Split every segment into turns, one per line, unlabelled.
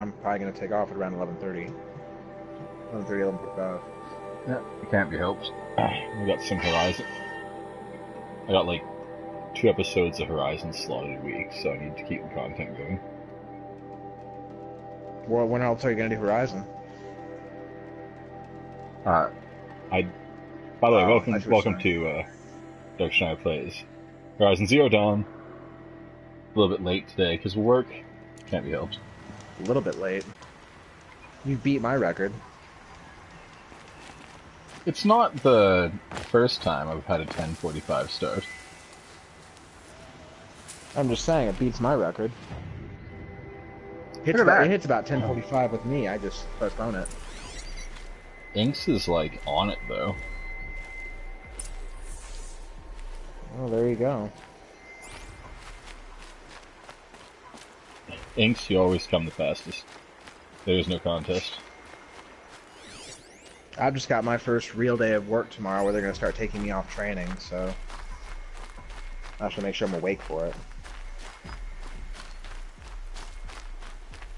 I'm probably going to take off at around 11:30. 11:30, 11:45.
Yeah, it can't be helped. We got some Horizon. I got like 2 episodes of Horizon slotted a week, so I need to keep the content going.
Well, when else are you going to do Horizon?
I. By the way, welcome
saying.
to Dark Schneider Plays. Horizon Zero Dawn. A little bit late today because of work. Can't be helped.
A little bit late. You beat my record.
It's not the first time I've had a 10:45 start.
I'm just saying, it beats my record. It hits about 10:45 with me. I just postpone it.
Inks is like on it though.
Well, there you go.
Inks, you always come the fastest. There is no contest.
I've just got my first real day of work tomorrow where they're going to start taking me off training, so I have to make sure I'm awake for it.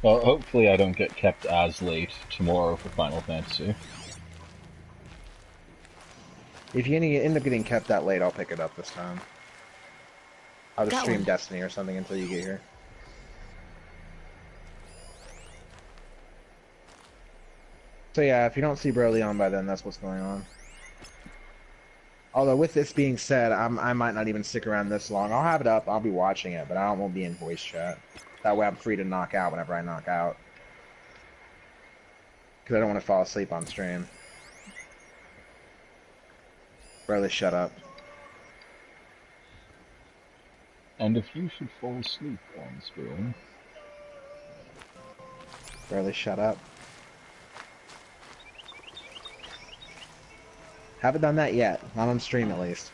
Well, hopefully I don't get kept as late tomorrow for Final Fantasy.
If you end up getting kept that late, I'll pick it up this time. I'll just stream Destiny or something until you get here. So yeah, if you don't see Broly on by then, that's what's going on. Although with this being said, I might not even stick around this long. I'll have it up, I'll be watching it, but I won't be in voice chat. That way I'm free to knock out whenever I knock out. Because I don't want to fall asleep on stream. Broly, shut up.
And if you should fall asleep on stream...
Broly, shut up. Haven't done that yet. Not on stream, at least.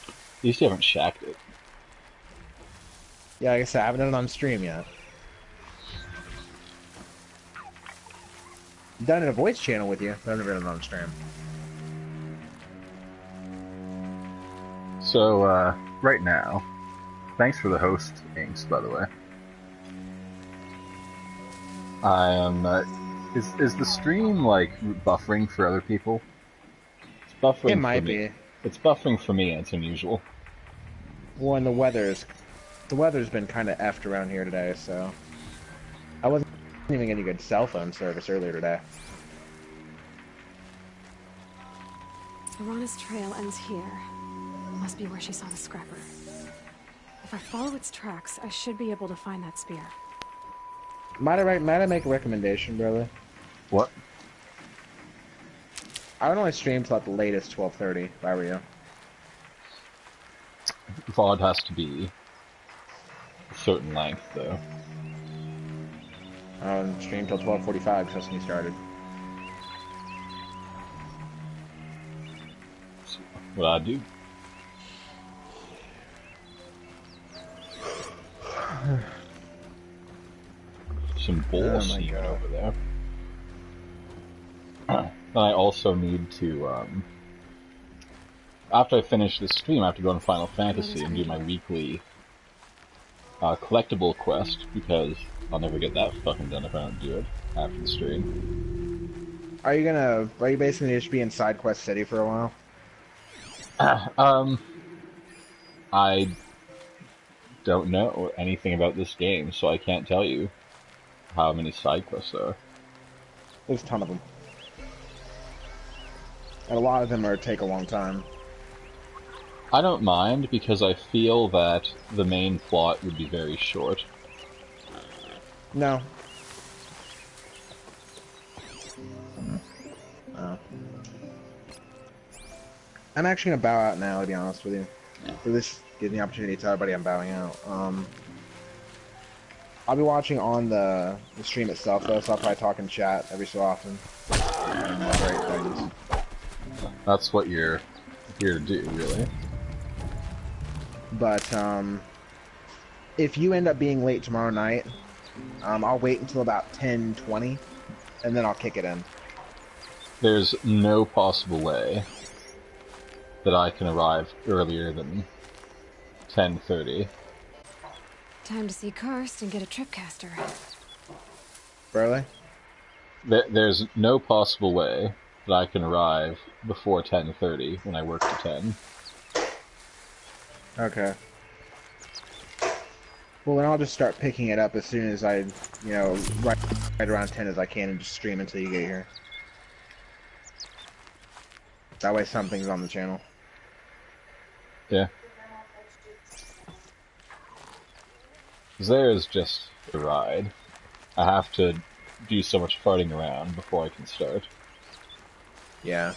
At least you haven't shacked it.
Yeah, like I said, I haven't done it on stream yet. I've done it in a voice channel with you, but I've never done it on stream.
So, right now, thanks for the host, Inks, by the way. I am, is the stream, like, buffering for other people? It's buffering
It might
for me.
be.
It's buffering for me, and it's unusual.
Well, and the weather's been kind of effed around here today, so I wasn't even getting good cell phone service earlier today.
Arana's trail ends here. Must be where she saw the scrapper. If I follow its tracks, I should be able to find that spear.
Might I make a recommendation, brother?
What?
I would only stream till at the latest 12:30, if I were you.
VOD has to be a certain length, though.
I would stream till 12:45, because that's when you started.
So, what I do? Some bull semen over there. I also need to, after I finish this stream, I have to go on Final Fantasy and do my weekly collectible quest, because I'll never get that fucking done if I don't do it after the stream.
Are you basically just be in Side Quest City for a while?
I don't know anything about this game, so I can't tell you how many side quests there are.
There's a ton of them. And a lot of them take a long time.
I don't mind, because I feel that the main plot would be very short.
No. Oh. I'm actually gonna bow out now, to be honest with you. For this giving the opportunity to tell everybody I'm bowing out. I'll be watching on the stream itself, though, so I'll probably talk in chat every so often. And moderate things.
That's what you're here to do, really.
But, if you end up being late tomorrow night, I'll wait until about 10:20, and then I'll kick it in.
There's no possible way that I can arrive earlier than 10:30.
Time to see Karst and get a tripcaster.
Burley?
There's no possible way that I can arrive before 10:30 when I work to 10.
Okay. Well, then I'll just start picking it up as soon as I, right around 10 as I can and just stream until you get here. That way something's on the channel.
Yeah. Because there is just a ride. I have to do so much farting around before I can start.
Yeah.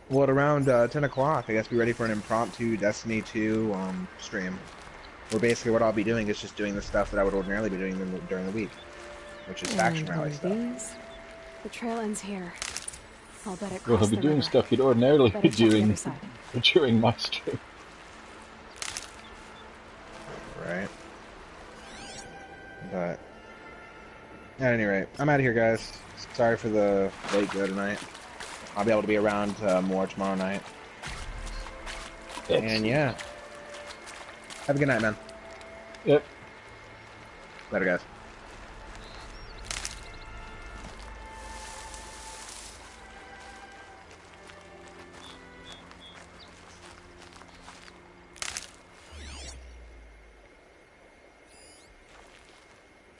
Well, at around 10 o'clock, I guess be ready for an impromptu Destiny 2 stream. Where basically what I'll be doing is just doing the stuff that I would ordinarily be doing during the week. Which is faction rally stuff.
The trail ends here. I'll bet it
Well, he'll
crossed
be
the
doing
river.
stuff you'd ordinarily be
Better check the
doing
other side.
during my stream.
Right. But at any rate, I'm out of here, guys. Sorry for the late go tonight. I'll be able to be around more tomorrow night. And yeah. Have a good night, man.
Yep.
Later, guys.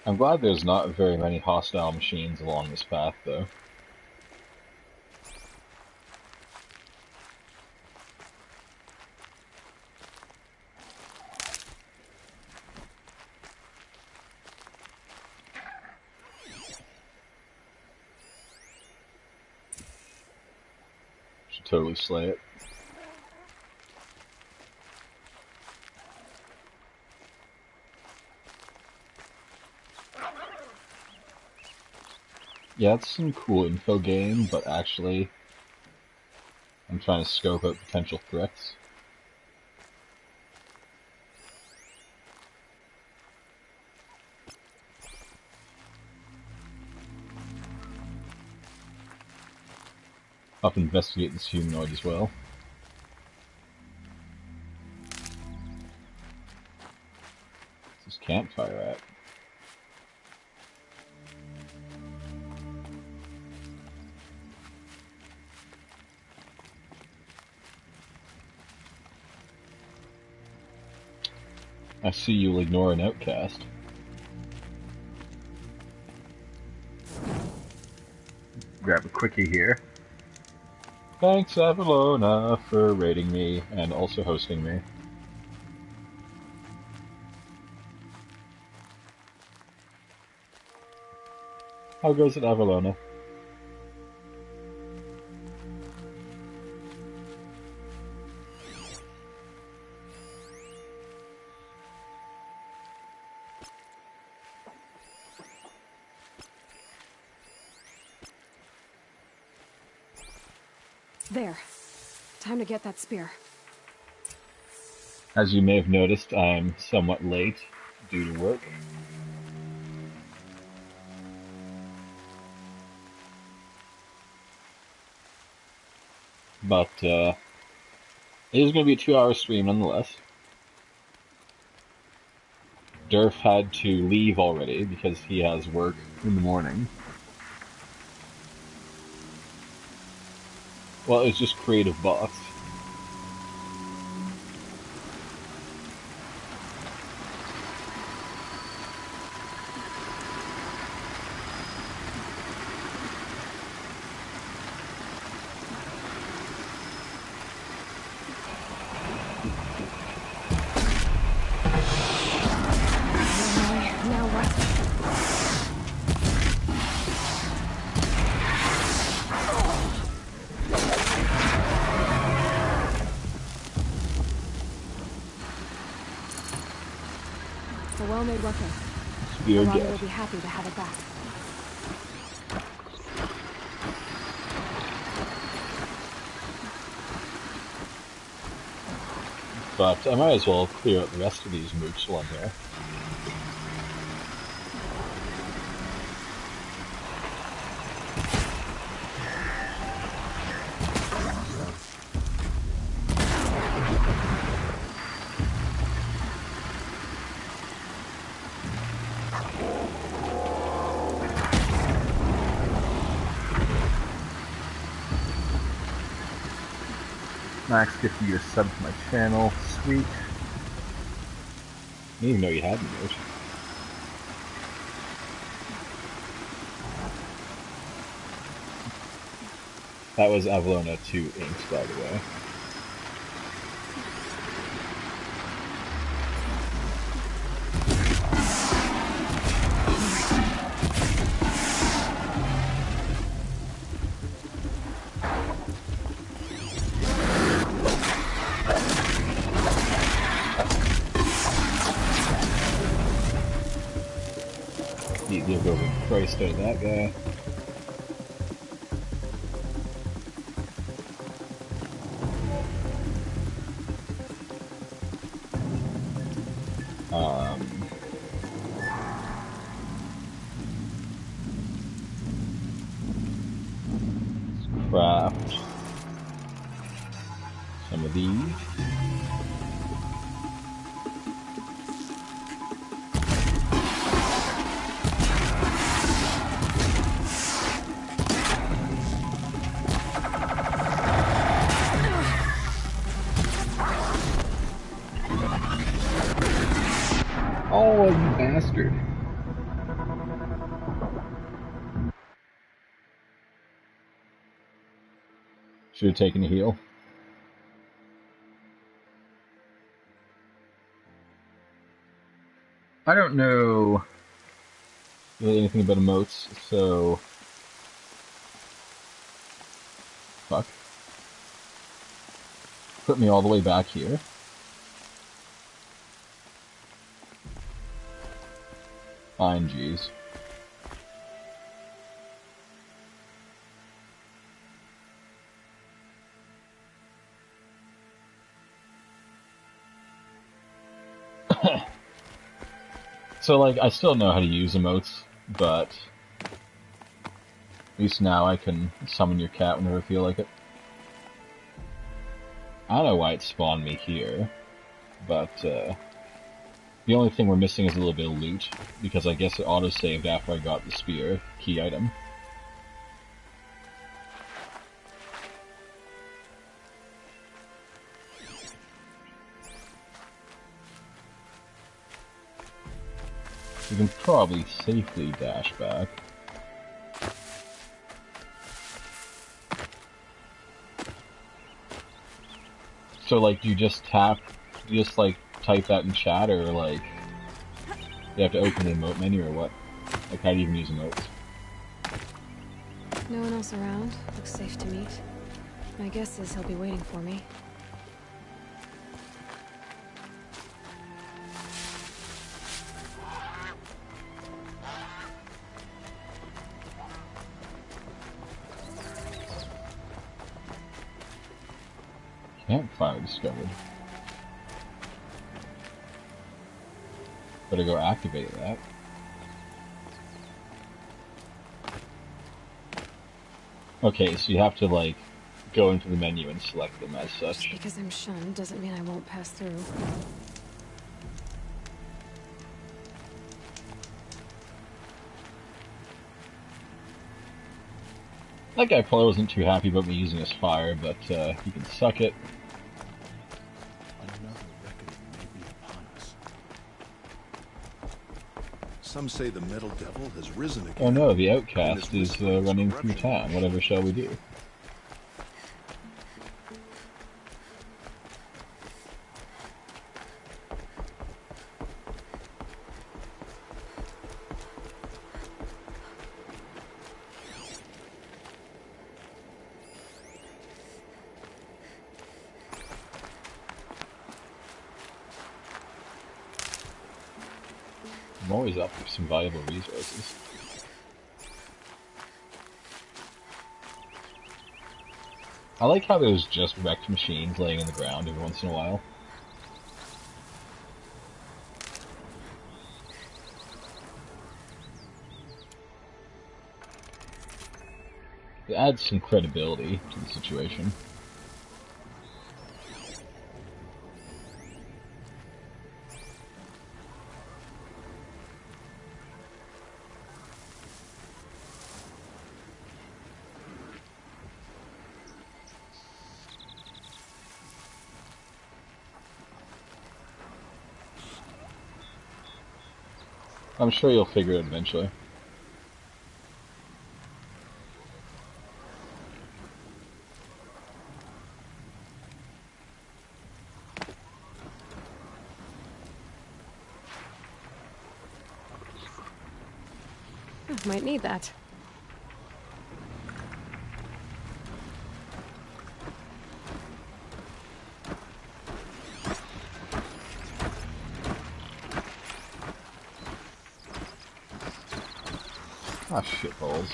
I'm glad there's not very many hostile machines along this path, though. Should totally slay it. Yeah, it's some cool info game, but actually, I'm trying to scope out potential threats. I'll investigate this humanoid as well. What's this campfire at? I see you'll ignore an outcast. Grab a quickie here. Thanks, Avalona, for raiding me and also hosting me. How goes it, Avalona?
There. Time to get that spear.
As you may have noticed, I'm somewhat late due to work. But, it is going to be a 2-hour stream nonetheless. Durf had to leave already because he has work in the morning. Well, it was just creative bots.
Now what? It's a well-made weapon.
Spear
Alana
get.
will be happy to have it back.
But I might as well clear out the rest of these mooks while I'm here. Max, good for you to sub to my channel. Sweet. I didn't even know you had an emoji. That was Avalona 2 Inks, by the way. Easier go over Christ out of that guy. Craft some of these. Oh, you bastard. Should have taken a heal. I don't know really anything about emotes, so... Fuck. Put me all the way back here. Fine, jeez. So, like, I still know how to use emotes, but at least now I can summon your cat whenever I feel like it. I don't know why it spawned me here, but the only thing we're missing is a little bit of loot, because I guess it auto-saved after I got the spear, key item. We can probably safely dash back. So, like, do you just type that in chat, or, like, you have to open the emote menu, or what? Like, how do you even use emotes?
No one else around. Looks safe to meet. My guess is he'll be waiting for me.
Campfire discovered. Better go activate that. Okay, so you have to, like, go into the menu and select them as such.
Just because I'm shunned doesn't mean I won't pass through.
That guy probably wasn't too happy about me using his fire, but he can suck it.
Another reckoning may be upon us. Some say the metal devil has risen again.
Oh no, the outcast is running through town. Whatever shall we do? I'm always up for some valuable resources. I like how there's just wrecked machines laying in the ground every once in a while. It adds some credibility to the situation. I'm sure you'll figure it out eventually.
Might need that.
Ah, shitballs.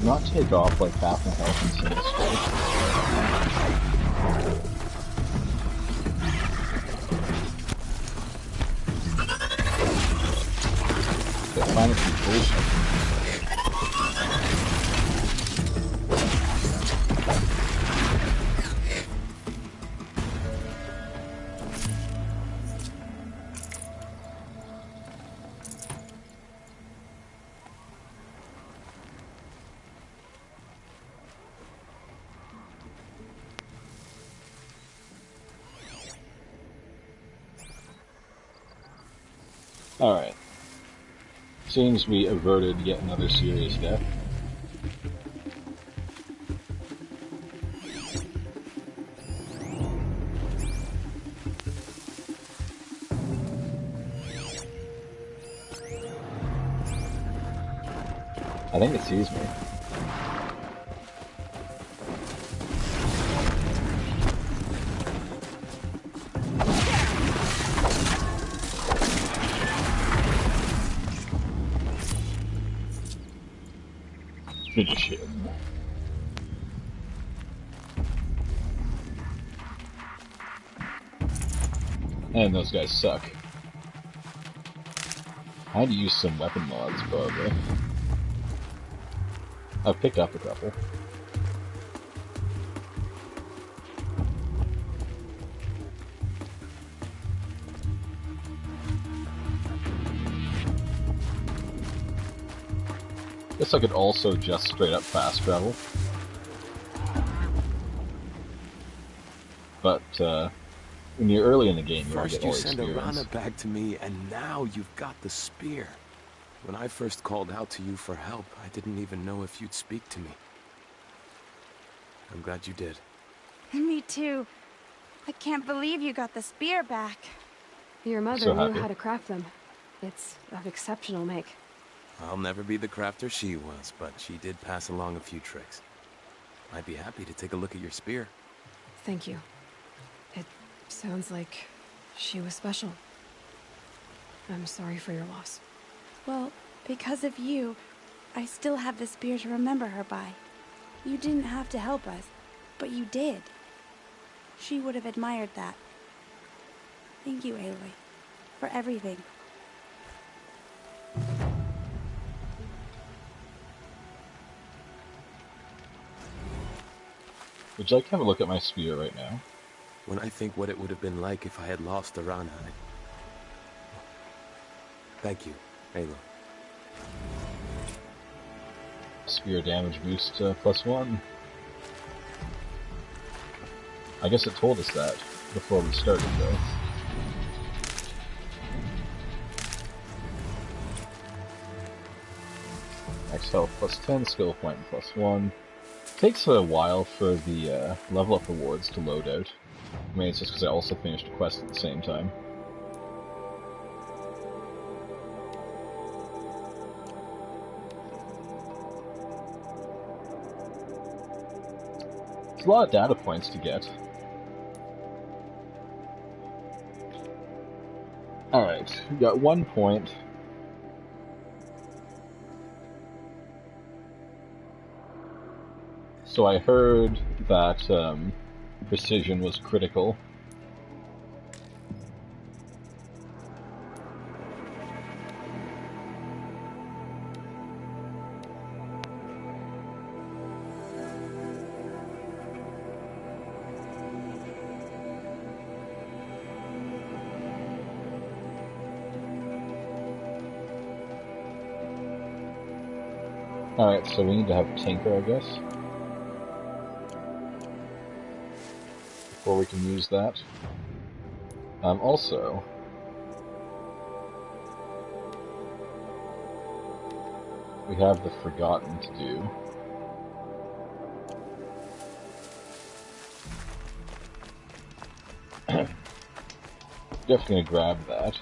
Not take off like half my health in single strike. That planet is bullshit. Alright. Seems we averted yet another serious death. I think it sees me. Good shit. And those guys suck. I had to use some weapon mods, probably. I've picked up a couple. Guess I could also just straight up fast travel. But, when you're early in the game, you want to
First
get all
you
the
send
experience.
Arana back to me, and now you've got the spear. When I first called out to you for help, I didn't even know if you'd speak to me. I'm glad you did.
Me too. I can't believe you got the spear back.
Your mother
So
knew
happy.
how to craft them. It's of exceptional make.
I'll never be the crafter she was, but she did pass along a few tricks. I'd be happy to take a look at your spear.
Thank you. It sounds like she was special. I'm sorry for your loss.
Well, because of you, I still have the spear to remember her by. You didn't have to help us, but you did. She would have admired that. Thank you, Aloy, for everything.
Would you like to have a look at my spear right now?
When I think what it would have been like if I had lost Arana, Thank you, Aloy.
Spear damage boost +1. I guess it told us that before we started, though. Max health +10, skill point +1. Takes a while for the level up rewards to load out. I mean, it's just because I also finished a quest at the same time. It's a lot of data points to get. Alright, we got 1 point. So I heard that precision was critical. Alright, so we need to have Tinker, I guess. Before we can use that. Also... we have the Forgotten to do. Definitely gonna grab that.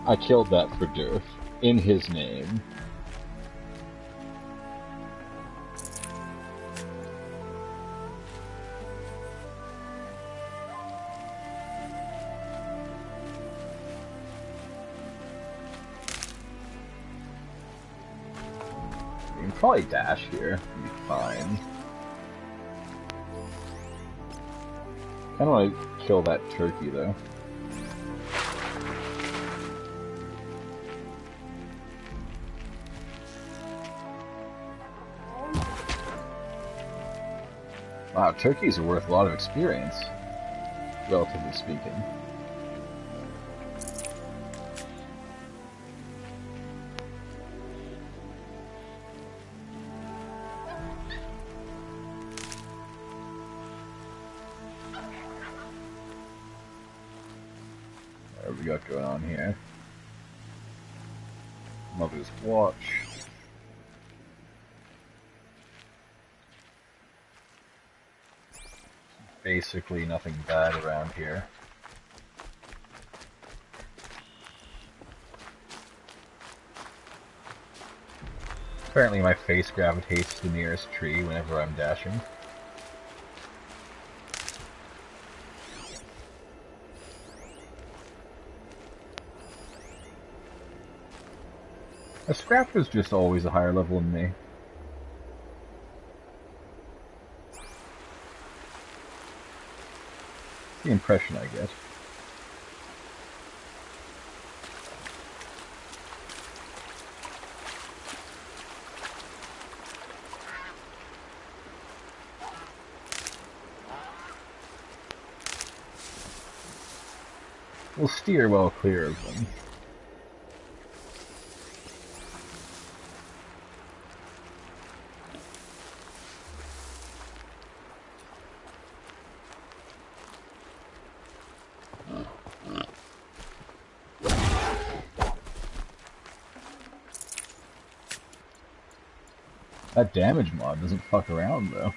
I killed that for Durf, in his name. You can probably dash here, it'll be fine. Kinda wanna kill that turkey though. Wow, turkeys are worth a lot of experience, relatively speaking. What we got going on here? Mother's watch. Basically nothing bad around here. Apparently my face gravitates to the nearest tree whenever I'm dashing. A scrapper's just always a higher level than me. The impression I get. We'll steer well clear of them. That damage mod doesn't fuck around, though.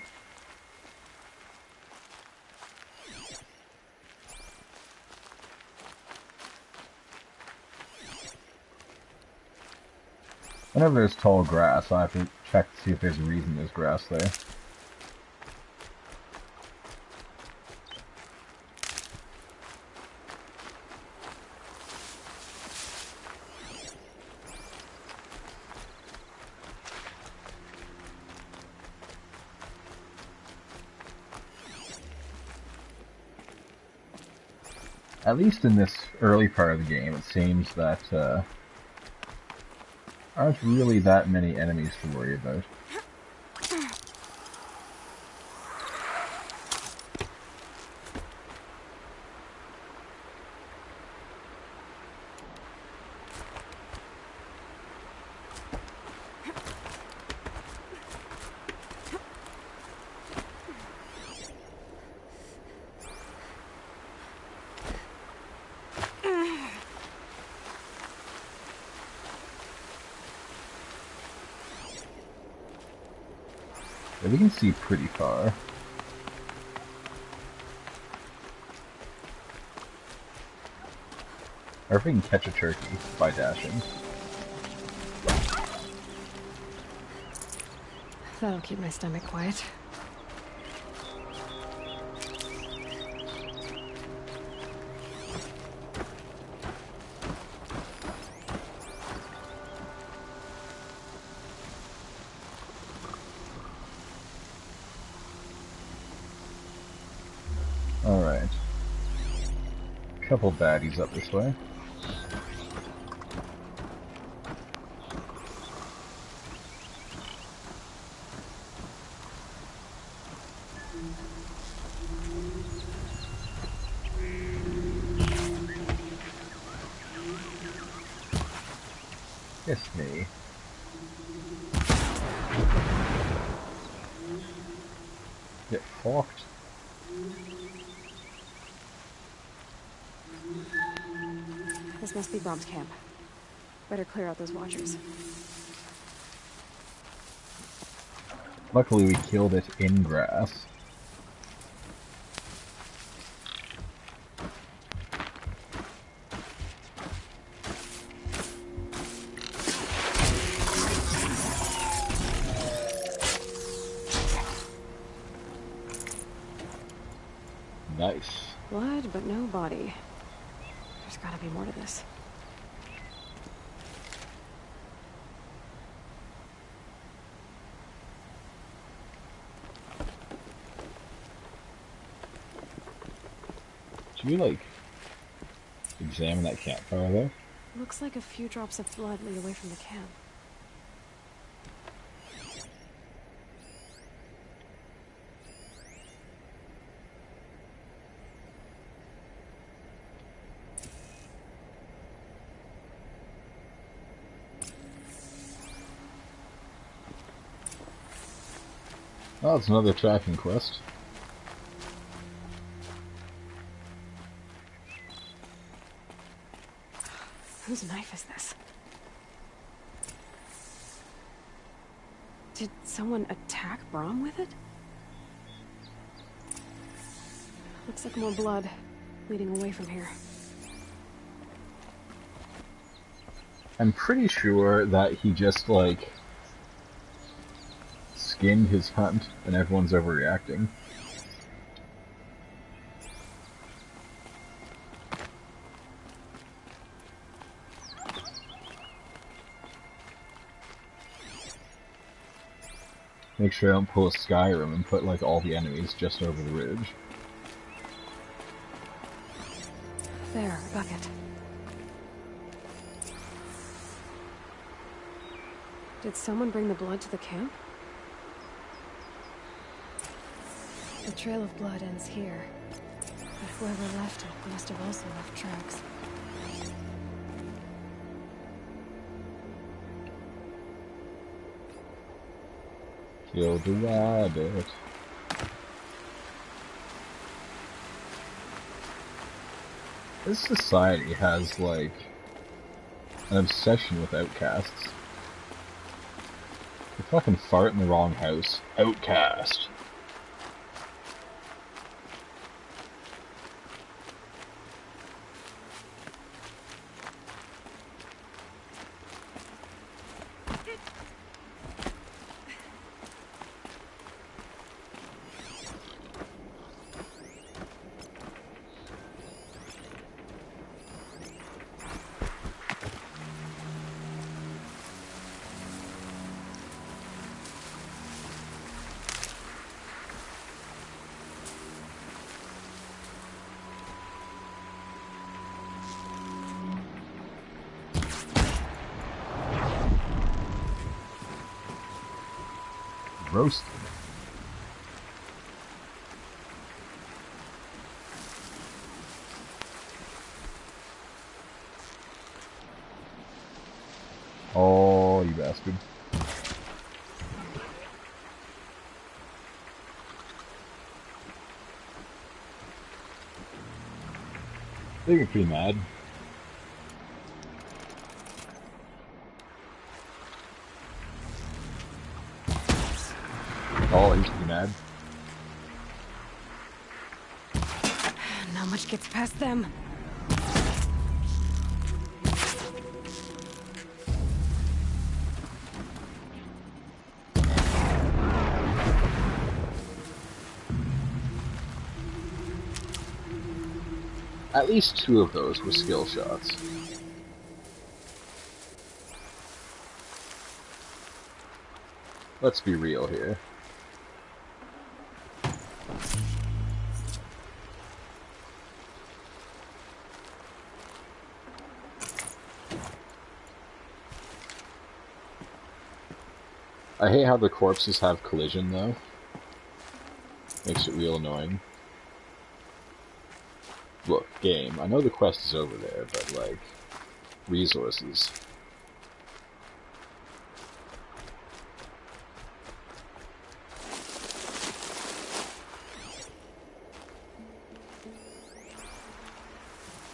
Whenever there's tall grass, I have to check to see if there's a reason there's grass there. At least in this early part of the game, it seems that aren't really that many enemies to worry about. Yeah, we can see pretty far. Or if we can catch a turkey by dashing.
That'll keep my stomach quiet.
Alright. Couple baddies up this way. It's me. Get fucked.
This must be Brom's camp. Better clear out those watchers.
Luckily we killed it in grass. Nice.
Blood, but no body. There's gotta be more to this.
Should we, like, examine that campfire there?
Looks like a few drops of blood lead away from the camp.
Oh, it's another tracking quest.
Whose knife is this? Did someone attack Brom with it? Looks like more blood leading away from here.
I'm pretty sure that he just, like, skinned his hunt and everyone's overreacting. Make sure I don't pull a Skyrim and put, like, all the enemies just over the ridge.
There, a bucket. Did someone bring the blood to the camp? The trail of blood ends here, but whoever left it must have also left tracks.
Kill the rabbit. This society has, like, an obsession with outcasts. You fucking fart in the wrong house. Outcast. Roasted. Oh, you bastard. They get pretty mad. Oh, he's pretty mad.
Not much gets past them.
At least 2 of those were skill shots. Let's be real here. I hate how the corpses have collision, though. Makes it real annoying. Look, game, I know the quest is over there, but, like, resources.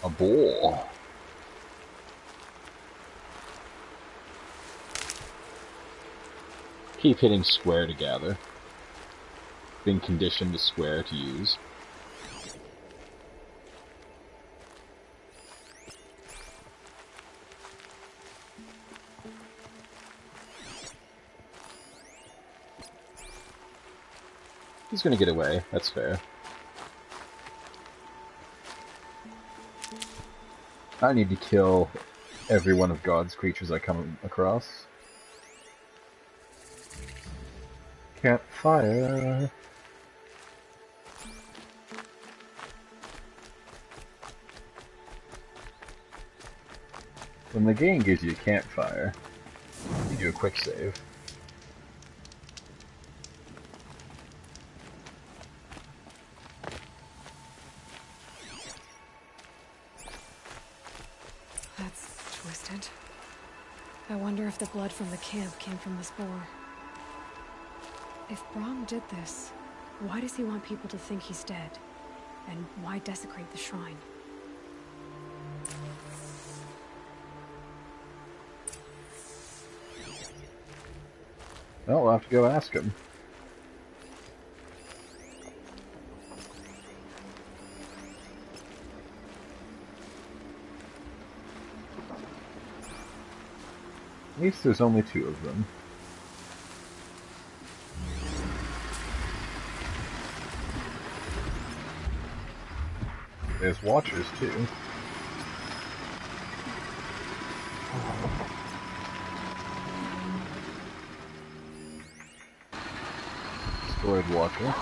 A boar. Keep hitting square to gather. Being conditioned to square to use. He's gonna get away, that's fair. I need to kill every one of God's creatures I come across. Campfire. When the game gives you a campfire, you do a quick save.
That's twisted. I wonder if the blood from the camp came from this boar. If Brahm did this, why does he want people to think he's dead? And why desecrate the shrine?
Well, we'll have to go ask him. At least there's only 2 of them. There's watchers too. Destroyed watcher.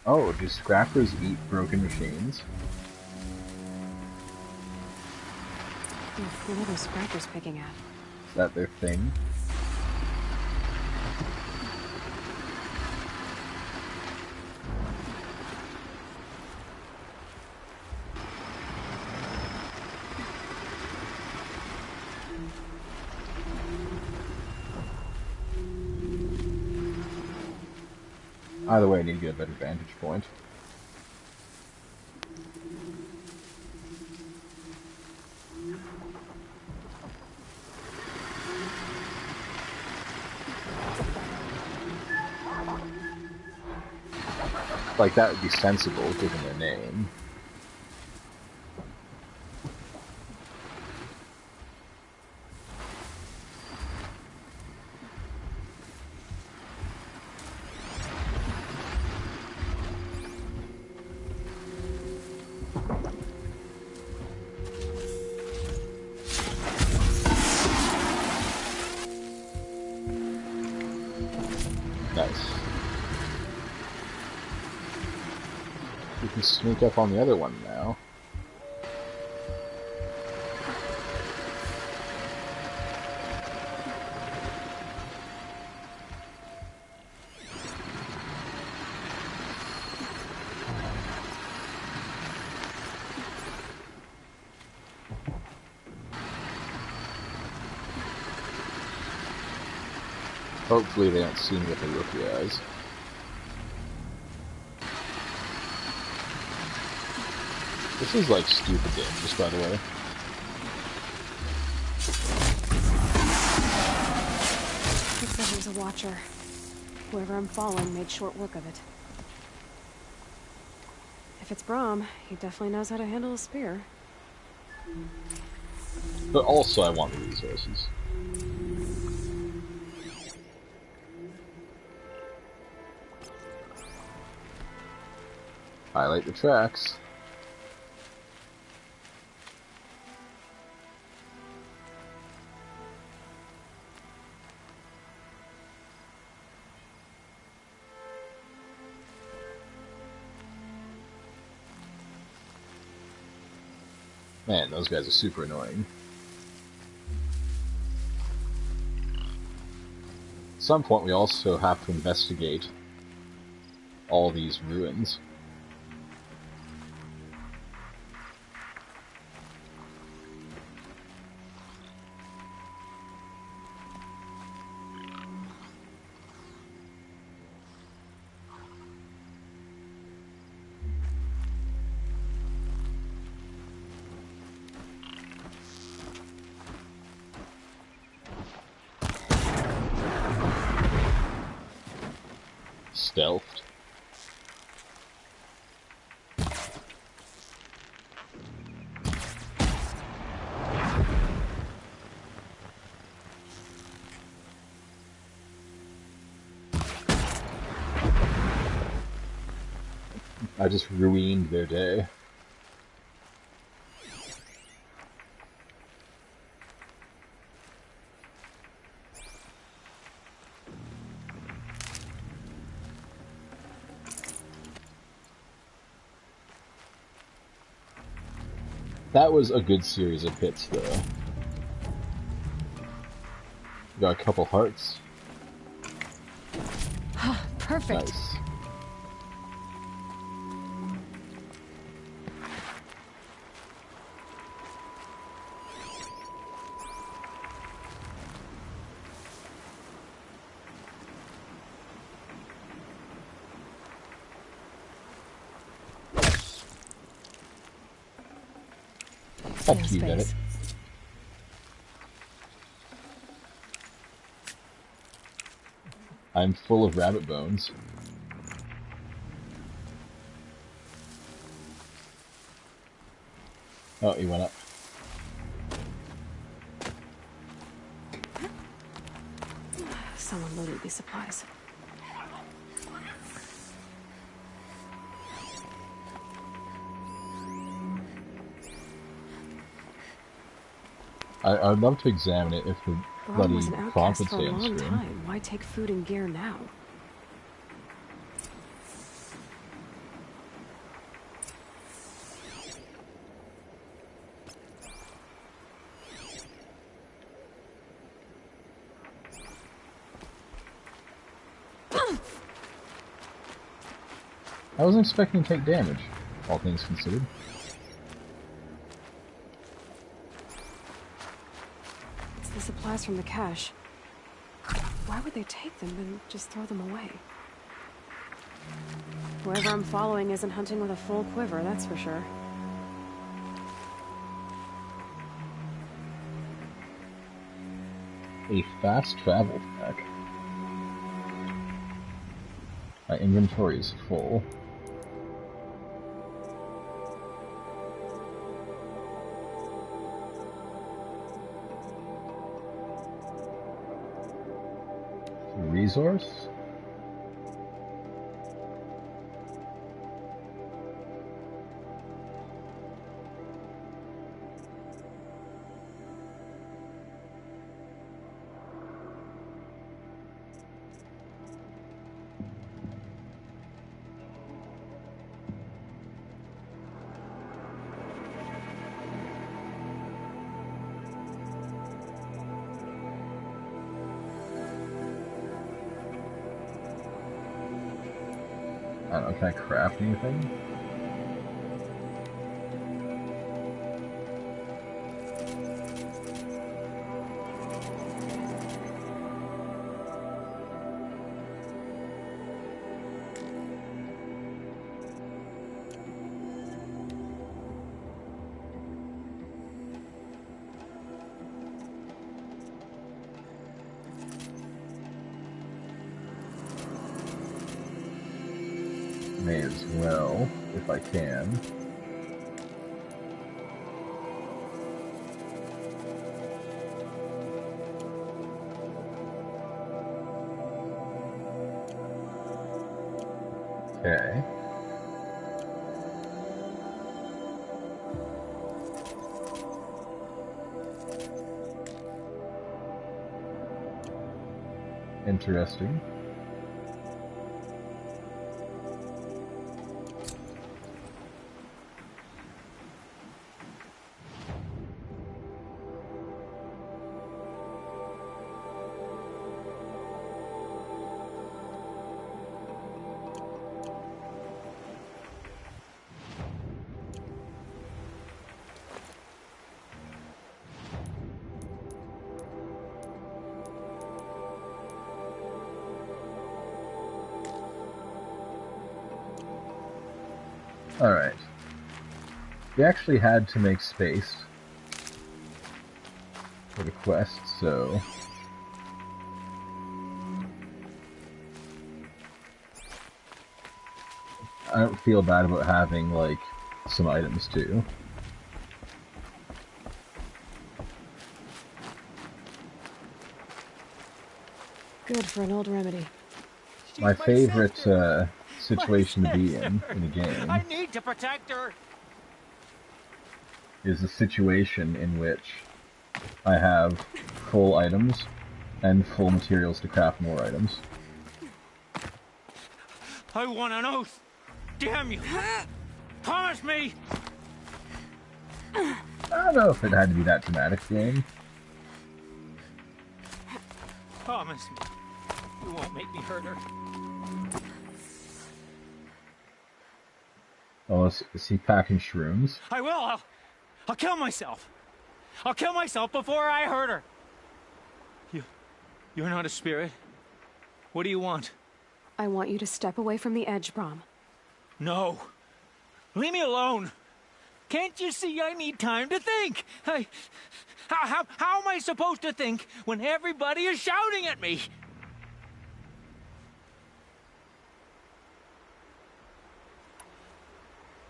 Oh, do scrappers eat broken machines?
What are those scrappers picking at?
Is that their thing? Either way, I need to get a better vantage point. Like, that would be sensible, given their name. Nice. We can sneak up on the other one now. Hopefully they don't see me with the rookie eyes. This is like stupid dangerous, by the way.
Looks like there's a watcher. Whoever I'm following made short work of it. If it's Brahm, he definitely knows how to handle a spear.
But also I want the resources. Highlight the tracks. Man, those guys are super annoying. some point we also have to investigate all these ruins. Stealthed. I just ruined their day. That was a good series of hits, though. Got a couple hearts.
Perfect.
Nice. Thank you, Bennett. I'm full of rabbit bones. Oh, he went up.
Someone loaded these supplies.
I'd love to examine it if the
Braun
bloody
was an outcast
prompt would
for
stay
a
on
long
screen.
time. Why take food and gear now?
I wasn't expecting to take damage, all things considered.
It's the supplies from the cache. Why would they take them and just throw them away? Whoever I'm following isn't hunting with a full quiver, that's for sure.
A fast travel pack. My inventory is full. Resource? I don't know, can I craft anything? May as well, if I can. Okay. Interesting. Alright. We actually had to make space for the quest, so... I don't feel bad about having, like, some items, too.
Good for an old remedy.
My favorite situation to be in a game
I need to protect her.
is a situation in which I have full items and full materials to craft more items.
I want an oath. Damn you. Promise me.
I don't know if it had to be that dramatic, game.
Promise me. You won't make me hurt her.
Oh, is he packing shrooms?
I will. I'll kill myself. I'll kill myself before I hurt her. You're not a spirit. What do you want?
I want you to step away from the edge, Brom.
No. Leave me alone. Can't you see I need time to think? How am I supposed to think when everybody is shouting at me?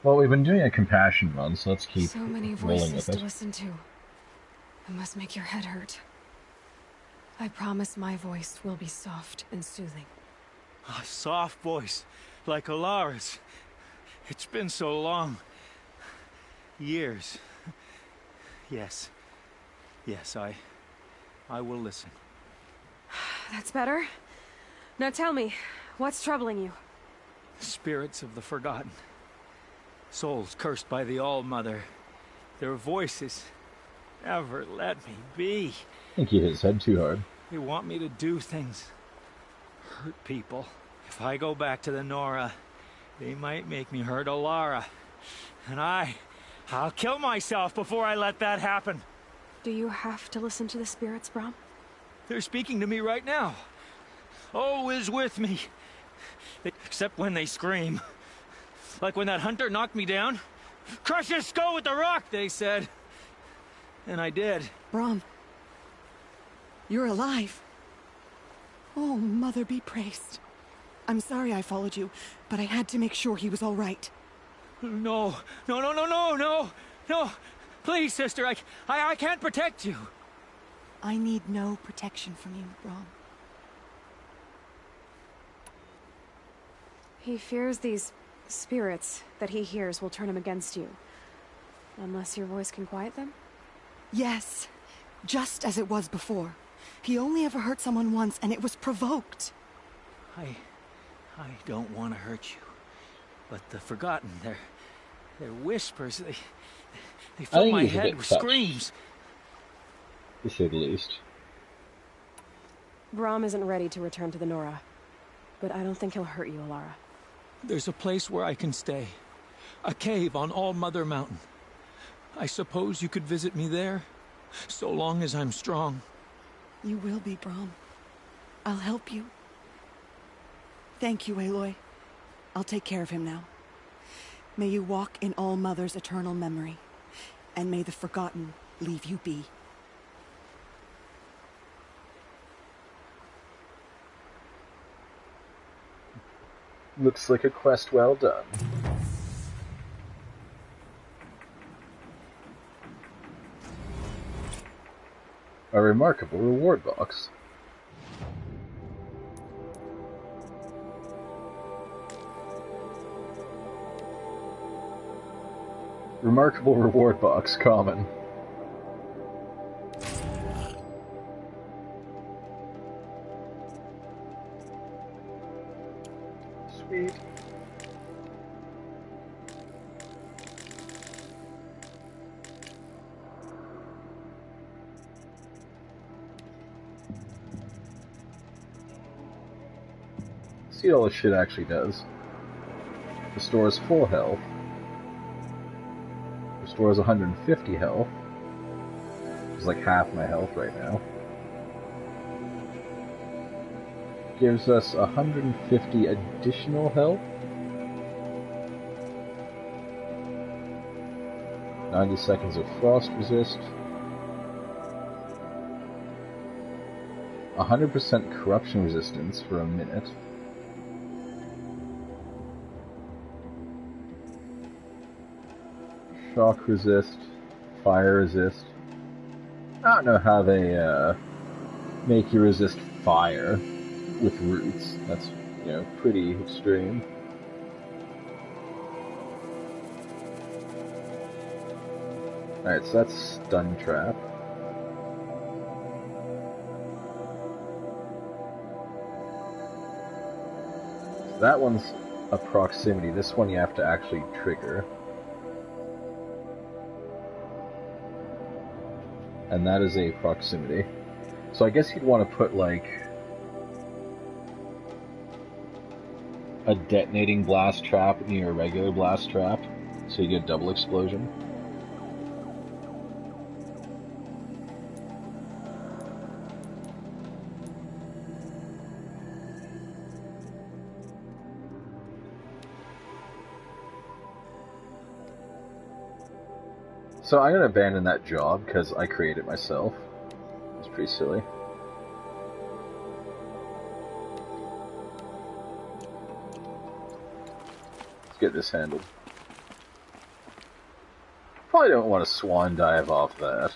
Well, we've been doing a compassion run, so let's keep
So many
rolling
voices
with
to
it.
listen to. It must make your head hurt. I promise my voice will be soft and soothing.
A soft voice, like Alara's. It's been so long. Years. Yes. Yes, I will listen.
That's better. Now tell me, what's troubling you?
Spirits of the forgotten. Souls cursed by the All-Mother. Their voices never let me be.
I think he hit his head too hard.
They want me to do things. Hurt people. If I go back to the Nora, they might make me hurt Alara. And I'll kill myself before I let that happen.
Do you have to listen to the spirits, Brom?
They're speaking to me right now. Oh is with me. Except when they scream. Like when that hunter knocked me down. Crush his skull with the rock, they said. And I did.
Brom, you're alive. Oh, Mother be praised. I'm sorry I followed you, but I had to make sure he was all right.
No. Please, sister, I can't protect you.
I need no protection from you, Brom.
He fears these spirits that he hears will turn him against you. Unless your voice can quiet them?
Yes, just as it was before. He only ever hurt someone once, and it was provoked.
I don't want to hurt you. But the Forgotten, their whispers, they fill my head with screams.
To say the least.
Brom isn't ready to return to the Nora. But I don't think he'll hurt you, Alara.
There's a place where I can stay. A cave on All-Mother Mountain. I suppose you could visit me there, so long as I'm strong.
You will be, Brom. I'll help you. Thank you, Aloy. I'll take care of him now. May you walk in All-Mother's eternal memory, and may the Forgotten leave you be.
Looks like a quest well done. A remarkable reward box. Remarkable reward box, common. Sweet. See what all this shit actually does. Restores full health. Restores 150 health. It's like half my health right now. Gives us 150 additional health. 90 seconds of frost resist. 100% corruption resistance for a minute. Shock resist. Fire resist. I don't know how they make you resist fire with roots. That's, pretty extreme. Alright, so that's stun trap. So that one's a proximity. This one you have to actually trigger. And that is a proximity. So I guess you'd want to put, like, a detonating blast trap near a regular blast trap, so you get double explosion. So I'm going to abandon that job because I created it myself. It's pretty silly. Let's get this handled. Probably don't want to swan dive off that.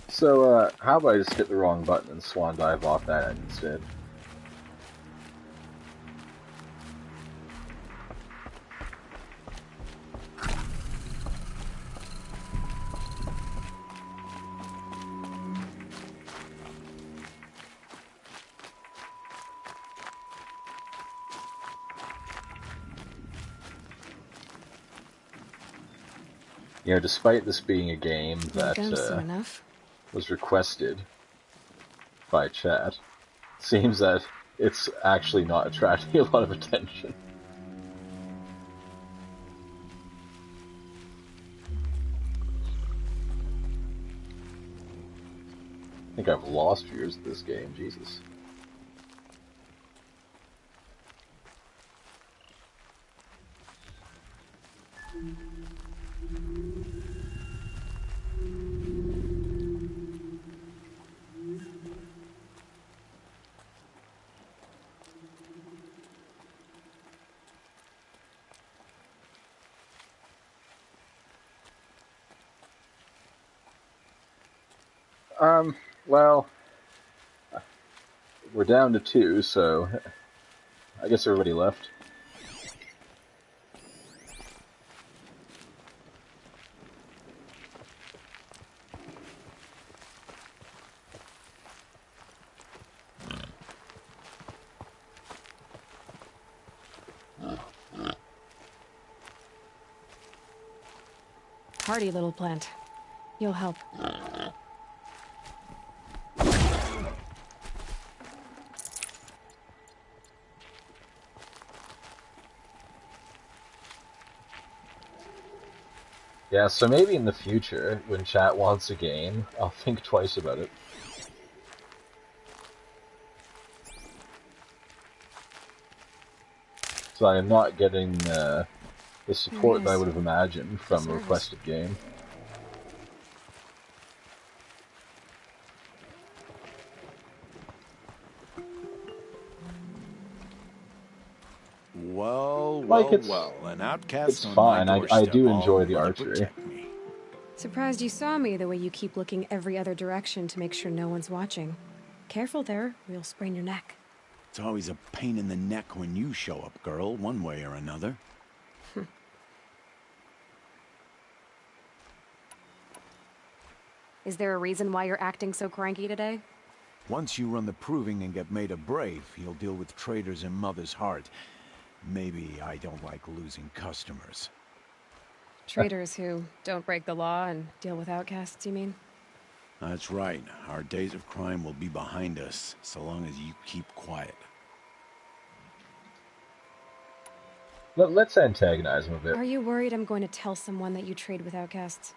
So, how about I just hit the wrong button and swan dive off that instead? Despite this being a game that was requested by chat, it seems that it's actually not attracting a lot of attention. I think I've lost viewers of this game, Jesus. Well, we're down to 2, so I guess everybody left.
Hardy little plant. You'll help.
Yeah, so maybe in the future, when chat wants a game, I'll think twice about it. So I am not getting the support that I would have imagined from a requested game.
Well, an outcast
it's fine. I do enjoy the archery.
Surprised you saw me the way you keep looking every other direction to make sure no one's watching. Careful there, or you'll sprain your neck.
It's always a pain in the neck when you show up, girl, one way or another.
Is there a reason why you're acting so cranky today?
Once you run the proving and get made a brave, you'll deal with traitors in Mother's Heart. Maybe I don't like losing customers.
Traitors who don't break the law and deal with outcasts, you mean?
That's right. Our days of crime will be behind us, so long as you keep quiet.
Let's antagonize him a bit.
Are you worried I'm going to tell someone that you trade with outcasts?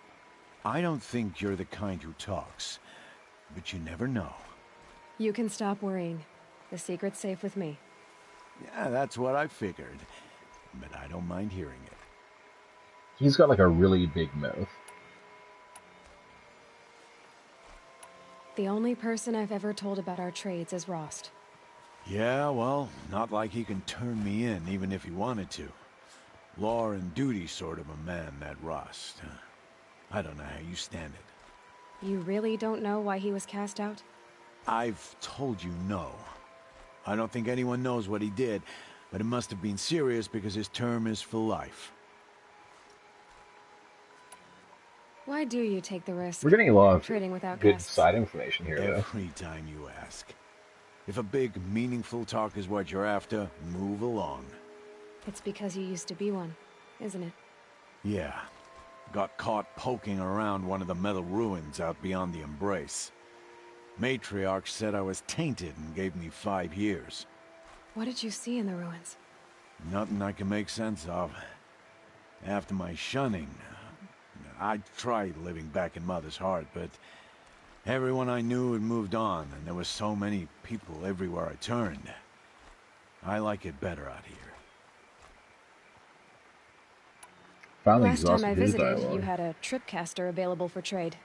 I don't think you're the kind who talks, but you never know.
You can stop worrying. The secret's safe with me.
Yeah, that's what I figured. But I don't mind hearing it.
He's got like a really big mouth.
The only person I've ever told about our trades is Rost.
Yeah, well, not like he can turn me in, even if he wanted to. Law and duty sort of a man, that Rost. I don't know how you stand it.
You really don't know why he was cast out?
I've told you no. I don't think anyone knows what he did, but it must have been serious because his term is for life.
Why do you take the risk?
We're getting a lot of
trading with
good
outcasts.
side information here, though.
Every time you ask. If a big, meaningful talk is what you're after, move along.
It's because you used to be one, isn't it?
Yeah. Got caught poking around one of the metal ruins out beyond the Embrace. Matriarch said I was tainted and gave me 5 years.
What did you see in the ruins?
Nothing I can make sense of. After my shunning, I tried living back in Mother's heart, but everyone I knew had moved on, and there were so many people everywhere I turned. I like it better out here.
Finally
Last time I
exhausted his
visited,
dialogue.
you had a tripcaster available for trade.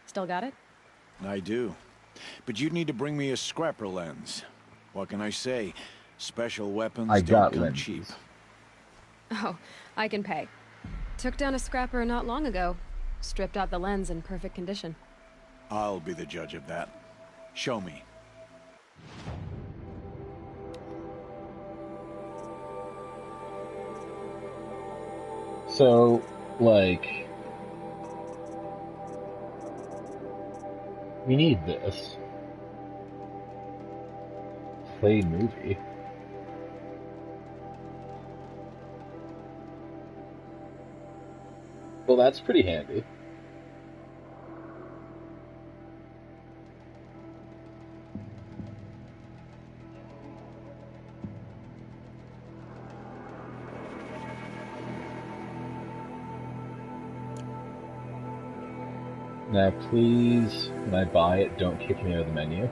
Still got it?
I do. But you'd need to bring me a scrapper lens. What can I say? Special weapons
I
don't
got
come
lenses.
cheap.
Oh, I can pay. Took down a scrapper not long ago. Stripped out the lens in perfect condition.
I'll be the judge of that. Show me.
So, like, we need this. Play movie. Well, that's pretty handy. Now, please, when I buy it, don't kick me out of the menu.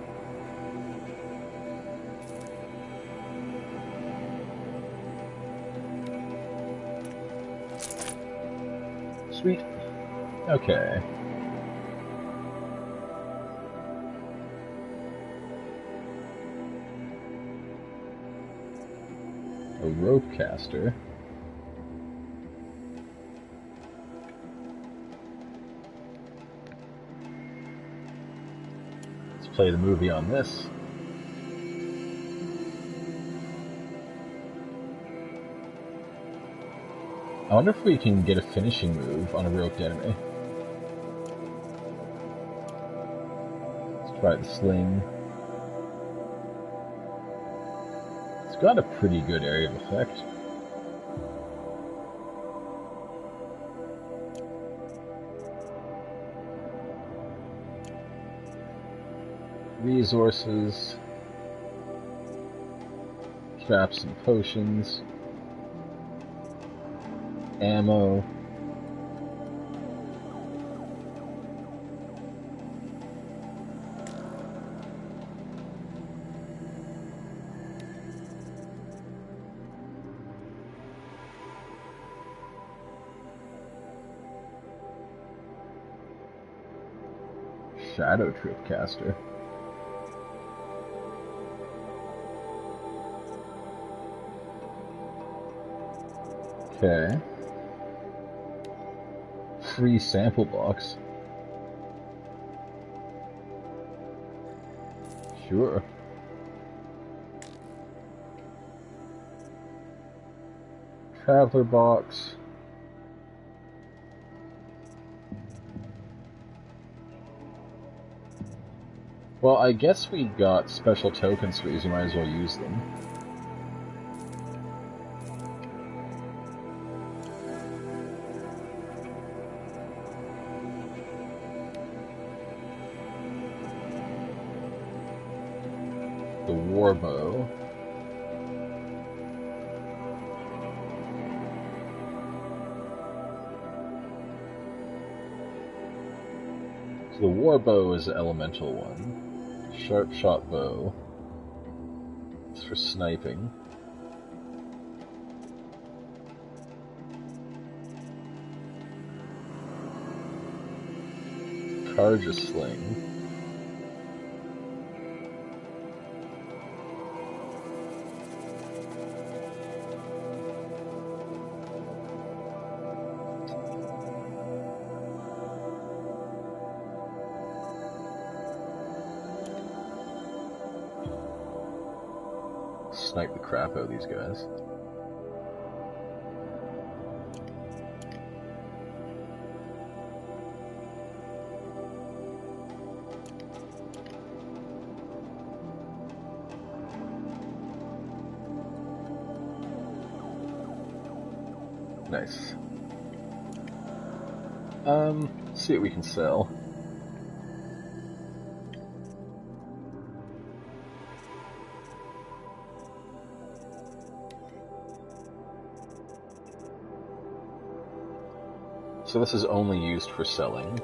Sweet. Okay. A rope caster. Let's play the movie on this. I wonder if we can get a finishing move on a roped enemy. Let's try the sling. It's got a pretty good area of effect. Resources. Traps and potions. Ammo. Shadow Tripcaster. Okay. Free sample box. Sure. Traveler box. Well, I guess we got special tokens for these, we might as well use them. The warbow. So the warbow is the elemental one. Sharp shot bow. It's for sniping. Carja sling. Snipe the crap out of these guys. Nice. See what we can sell. So this is only used for selling.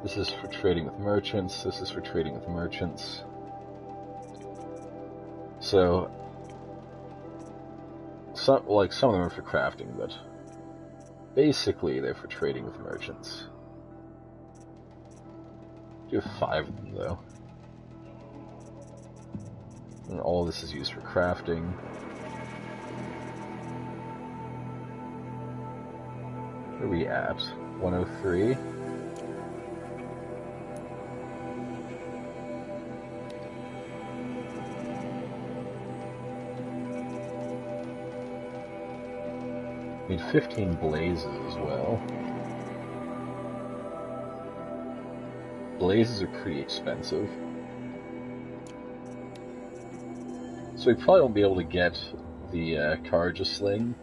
This is for trading with merchants, this is for trading with merchants. So, some of them are for crafting, but basically they're for trading with merchants. Do have 5 of them though. And all of this is used for crafting. Where are we at? 103? Need 15 blazes as well. Blazes are pretty expensive. So we probably won't be able to get the Carja sling.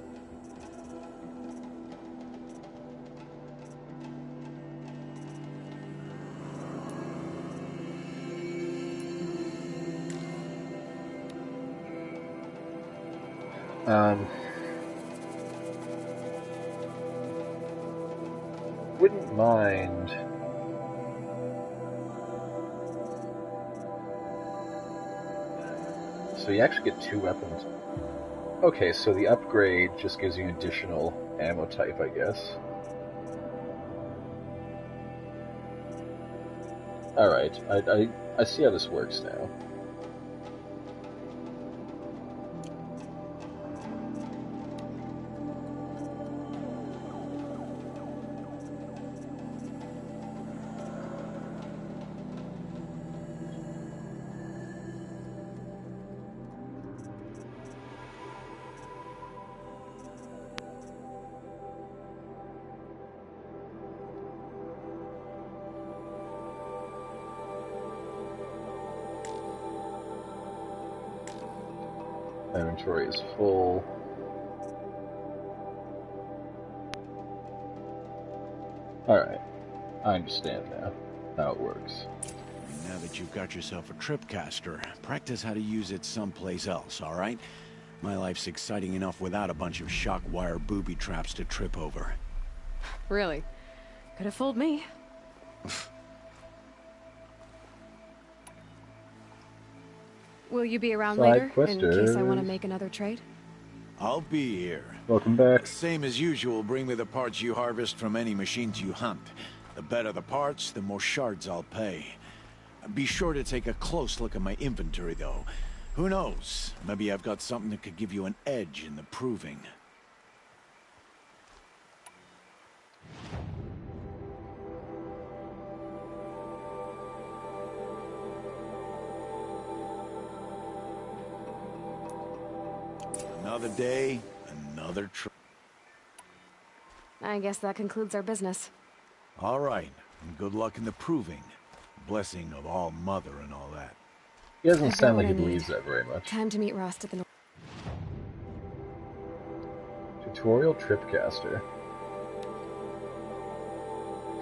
Wouldn't mind. So you actually get 2 weapons. Okay, so the upgrade just gives you additional ammo type, I guess. Alright, I see how this works now. Inventory is full. Alright, I understand now how it works.
Now that you've got yourself a tripcaster, practice how to use it someplace else, alright? My life's exciting enough without a bunch of shock wire booby traps to trip over.
Really? Could have fooled me. Will you be around later, in case I want to make another trade?
I'll be here.
Welcome back.
Same as usual, bring me the parts you harvest from any machines you hunt. The better the parts, the more shards I'll pay. Be sure to take a close look at my inventory, though. Who knows? Maybe I've got something that could give you an edge in the proving. Another day, another trip.
I guess that concludes our business.
All right, and good luck in the proving. Blessing of All Mother and all that.
He doesn't sound like he believes that very much.
Time to meet Rost at the
Tutorial Tripcaster.